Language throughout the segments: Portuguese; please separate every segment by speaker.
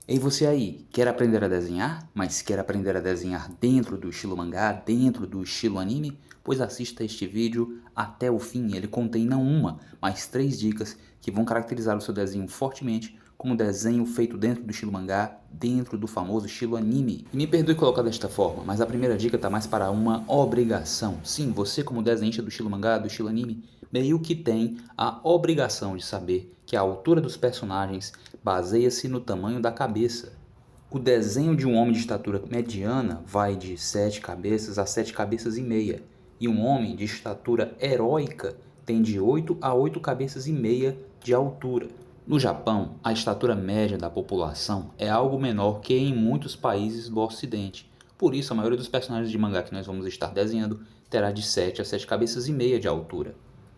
Speaker 1: Ei, você aí, quer aprender a desenhar, mas quer aprender a desenhar dentro do estilo mangá, dentro do estilo anime? Pois assista este vídeo até o fim, ele contém não uma, mas 3 dicas que vão caracterizar o seu desenho fortemente como desenho feito dentro do estilo mangá, dentro do famoso estilo anime. E me perdoe colocar desta forma, mas a primeira dica está mais para uma obrigação. Sim, você como desenhista do estilo mangá, do estilo anime, meio que tem a obrigação de saber que a altura dos personagens baseia-se no tamanho da cabeça. O desenho de um homem de estatura mediana vai de 7 cabeças a 7 cabeças e meia, e um homem de estatura heróica tem de 8 a 8 cabeças e meia de altura. No Japão, a estatura média da população é algo menor que em muitos países do ocidente. Por isso, a maioria dos personagens de mangá que nós vamos estar desenhando terá de 7 a 7 cabeças e meia de altura.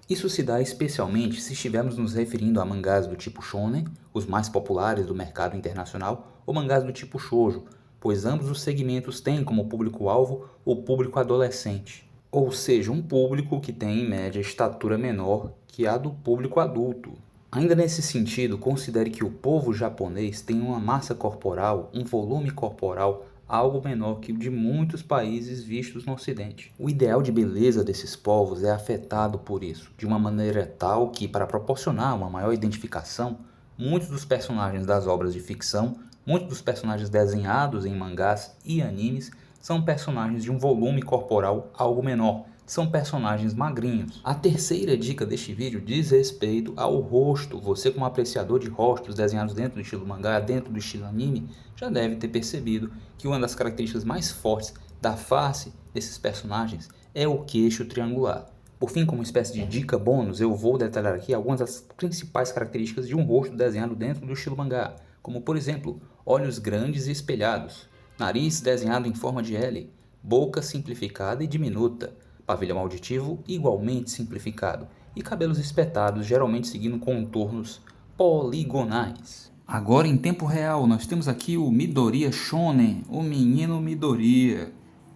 Speaker 1: Isso se dá especialmente se estivermos nos referindo a mangás do tipo shonen, os mais populares do mercado internacional, ou mangás do tipo shoujo, pois ambos os segmentos têm como público-alvo o público adolescente, ou seja, um público que tem em média estatura menor que a do público adulto. Ainda nesse sentido, considere que o povo japonês tem uma massa corporal, um volume corporal algo menor que o de muitos países vistos no Ocidente. O ideal de beleza desses povos é afetado por isso, de uma maneira tal que, para proporcionar uma maior identificação, muitos dos personagens das obras de ficção, muitos dos personagens desenhados em mangás e animes, são personagens de um volume corporal algo menor, são personagens magrinhos. A terceira dica deste vídeo diz respeito ao rosto. Você, como apreciador de rostos desenhados dentro do estilo mangá, dentro do estilo anime, já deve ter percebido que uma das características mais fortes da face desses personagens é o queixo triangular. Por fim, como espécie de dica bônus, eu vou detalhar aqui algumas das principais características de um rosto desenhado dentro do estilo mangá, como por exemplo, olhos grandes e espelhados, nariz desenhado em forma de L, boca simplificada e diminuta, pavilhão auditivo igualmente simplificado e cabelos espetados, geralmente seguindo contornos poligonais. Agora em tempo real nós temos aqui o Midoriya Shonen, o menino Midoriya.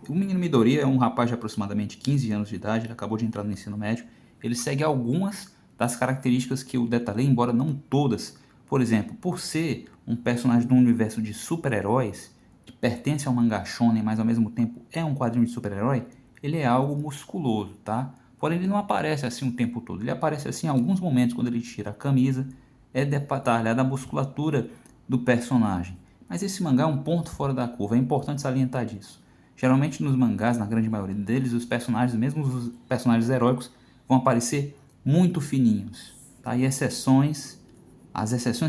Speaker 1: O menino Midoriya é um rapaz de aproximadamente 15 anos de idade, ele acabou de entrar no ensino médio. Ele segue algumas das características que eu detalhei, embora não todas. Por exemplo, por ser um personagem de um universo de super-heróis, que pertence ao mangá shonen, mas ao mesmo tempo é um quadrinho de super-herói, ele é algo musculoso, tá? Porém, ele não aparece assim o tempo todo. Ele aparece assim em alguns momentos, quando ele tira a camisa, é detalhada a musculatura do personagem. Mas esse mangá é um ponto fora da curva, é importante salientar disso. Geralmente nos mangás, na grande maioria deles, os personagens, mesmo os personagens heróicos, vão aparecer muito fininhos. Tá? E as exceções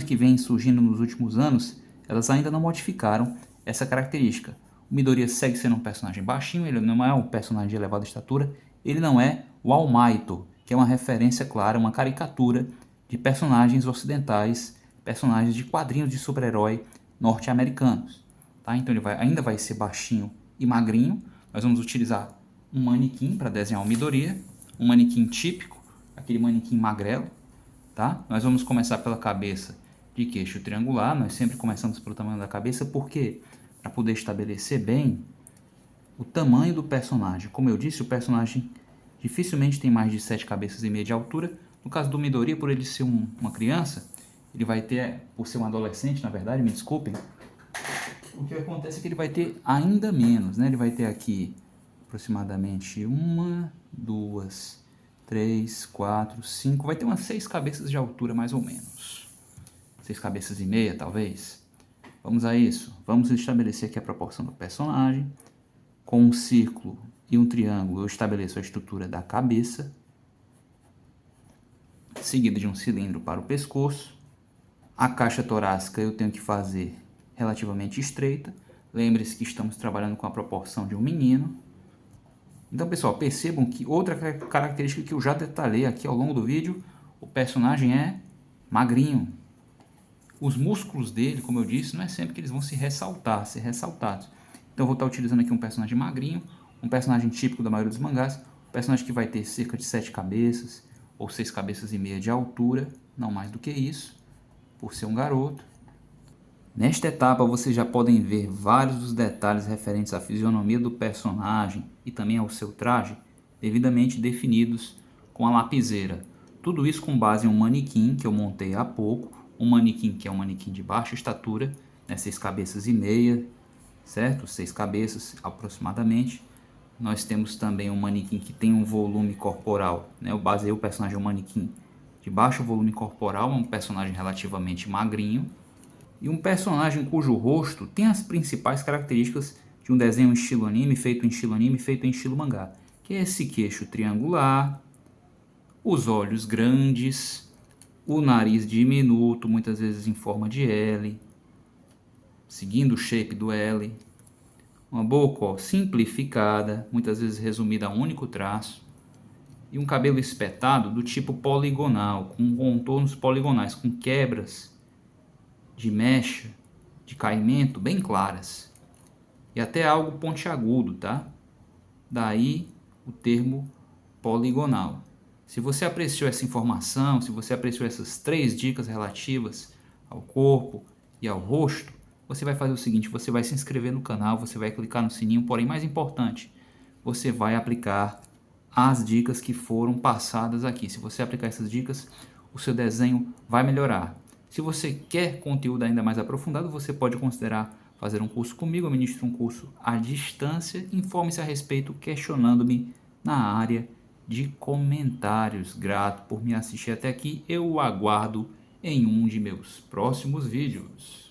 Speaker 1: que vêm surgindo nos últimos anos, elas ainda não modificaram essa característica. O Midoriya segue sendo um personagem baixinho, ele não é um personagem de elevada estatura, ele não é o All Might, que é uma referência clara, uma caricatura de personagens ocidentais, personagens de quadrinhos de super-herói norte-americanos. Tá? Então ele ainda vai ser baixinho e magrinho. Nós vamos utilizar um manequim para desenhar o Midoriya, um manequim típico, aquele manequim magrelo. Tá? Nós vamos começar pela cabeça de queixo triangular, nós sempre começamos pelo tamanho da cabeça, porque para poder estabelecer bem o tamanho do personagem. Como eu disse, o personagem dificilmente tem mais de 7 cabeças e meia de altura. No caso do Midoriya, por ele ser uma criança, ele vai ter, por ser um adolescente, na verdade, me desculpem, o que acontece é que ele vai ter ainda menos, né? Ele vai ter aqui aproximadamente 1, 2, 3, 4, 5, vai ter umas 6 cabeças de altura mais ou menos. 6 cabeças e meia, talvez. Vamos a isso. Vamos estabelecer aqui a proporção do personagem. Com um círculo e um triângulo eu estabeleço a estrutura da cabeça, seguido de um cilindro para o pescoço. A caixa torácica eu tenho que fazer relativamente estreita. Lembre-se que estamos trabalhando com a proporção de um menino. Então, pessoal, percebam que outra característica que eu já detalhei aqui ao longo do vídeo, o personagem é magrinho. Os músculos dele, como eu disse, não é sempre que eles vão ser ressaltados. Então eu vou estar utilizando aqui um personagem magrinho, um personagem típico da maioria dos mangás, um personagem que vai ter cerca de 7 cabeças ou 6 cabeças e meia de altura, não mais do que isso, por ser um garoto. Nesta etapa vocês já podem ver vários dos detalhes referentes à fisionomia do personagem e também ao seu traje, devidamente definidos com a lapiseira. Tudo isso com base em um manequim que eu montei há pouco, um manequim que é um manequim de baixa estatura, né, 6 cabeças e meia, certo? 6 cabeças aproximadamente. Nós temos também um manequim que tem um volume corporal, né? Eu baseei o personagem um manequim de baixo volume corporal, um personagem relativamente magrinho, e um personagem cujo rosto tem as principais características de um desenho em estilo anime, feito em estilo mangá, que é esse queixo triangular, os olhos grandes, o nariz diminuto, muitas vezes em forma de L, seguindo o shape do L, uma boca simplificada, muitas vezes resumida a um único traço, e um cabelo espetado do tipo poligonal, com contornos poligonais, com quebras de mecha, de caimento bem claras, e até algo pontiagudo, tá? Daí o termo poligonal. Se você apreciou essa informação, se você apreciou essas 3 dicas relativas ao corpo e ao rosto, você vai fazer o seguinte: você vai se inscrever no canal, você vai clicar no sininho, porém mais importante, você vai aplicar as dicas que foram passadas aqui. Se você aplicar essas dicas, o seu desenho vai melhorar. Se você quer conteúdo ainda mais aprofundado, você pode considerar fazer um curso comigo. Eu ministro um curso à distância. Informe-se a respeito questionando-me na área de comentários. Grato por me assistir até aqui. Eu o aguardo em um de meus próximos vídeos.